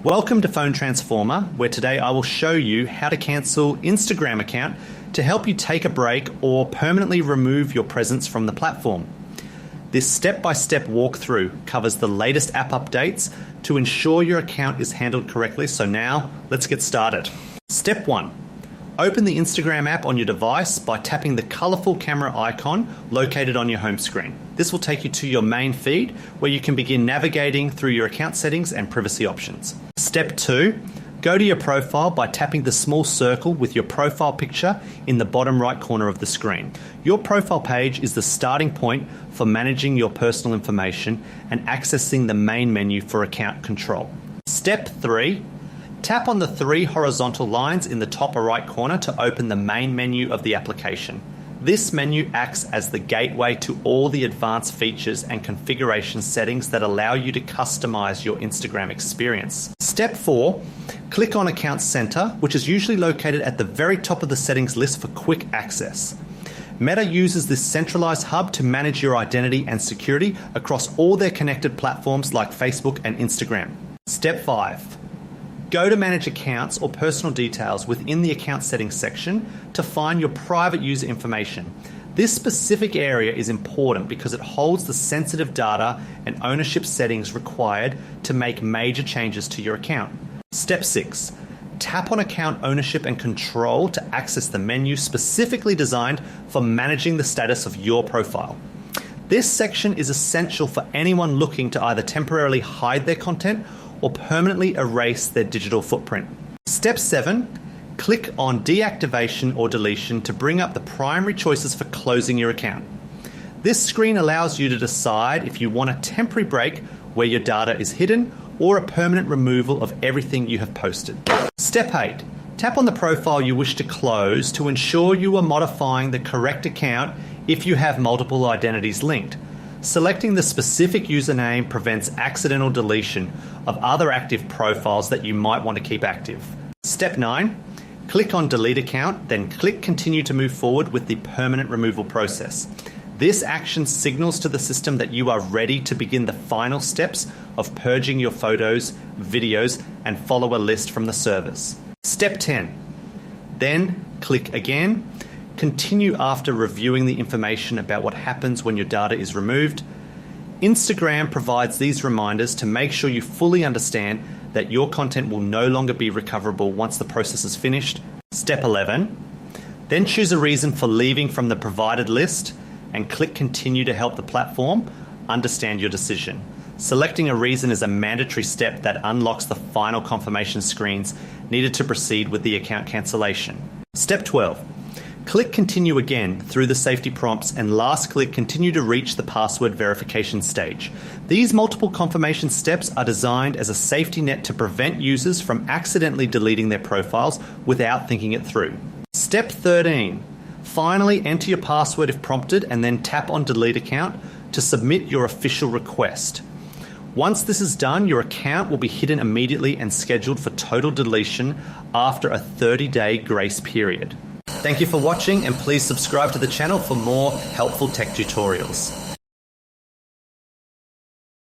Welcome to Phone Transformer, where today I will show you how to cancel Instagram account to help you take a break or permanently remove your presence from the platform. This step-by-step walkthrough covers the latest app updates to ensure your account is handled correctly. So now, let's get started. Step 1. Open the Instagram app on your device by tapping the colourful camera icon located on your home screen. This will take you to your main feed where you can begin navigating through your account settings and privacy options. Step 2. Go to your profile by tapping the small circle with your profile picture in the bottom right corner of the screen. Your profile page is the starting point for managing your personal information and accessing the main menu for account control. Step 3. Tap on the 3 horizontal lines in the top right corner to open the main menu of the application. This menu acts as the gateway to all the advanced features and configuration settings that allow you to customize your Instagram experience. Step 4. Click on Account Center, which is usually located at the very top of the settings list for quick access. Meta uses this centralized hub to manage your identity and security across all their connected platforms like Facebook and Instagram. Step 5. Go to Manage Accounts or Personal Details within the Account Settings section to find your private user information. This specific area is important because it holds the sensitive data and ownership settings required to make major changes to your account. Step 6. Tap on Account Ownership and Control to access the menu specifically designed for managing the status of your profile. This section is essential for anyone looking to either temporarily hide their content or permanently erase their digital footprint. Step 7. Click on Deactivation or Deletion to bring up the primary choices for closing your account. This screen allows you to decide if you want a temporary break where your data is hidden or a permanent removal of everything you have posted. Step 8. Tap on the profile you wish to close to ensure you are modifying the correct account if you have multiple identities linked. Selecting the specific username prevents accidental deletion of other active profiles that you might want to keep active. Step 9. Click on Delete Account, then click Continue to move forward with the permanent removal process. This action signals to the system that you are ready to begin the final steps of purging your photos, videos, and follower list from the service. Step 10. Then click again. Continue after reviewing the information about what happens when your data is removed. Instagram provides these reminders to make sure you fully understand that your content will no longer be recoverable once the process is finished. Step 11. Then choose a reason for leaving from the provided list and click Continue to help the platform understand your decision. Selecting a reason is a mandatory step that unlocks the final confirmation screens needed to proceed with the account cancellation. Step 12. Click Continue again through the safety prompts and last click Continue to reach the password verification stage. These multiple confirmation steps are designed as a safety net to prevent users from accidentally deleting their profiles without thinking it through. Step 13. Finally, enter your password if prompted and then tap on Delete Account to submit your official request. Once this is done, your account will be hidden immediately and scheduled for total deletion after a 30-day grace period. Thank you for watching, and please subscribe to the channel for more helpful tech tutorials.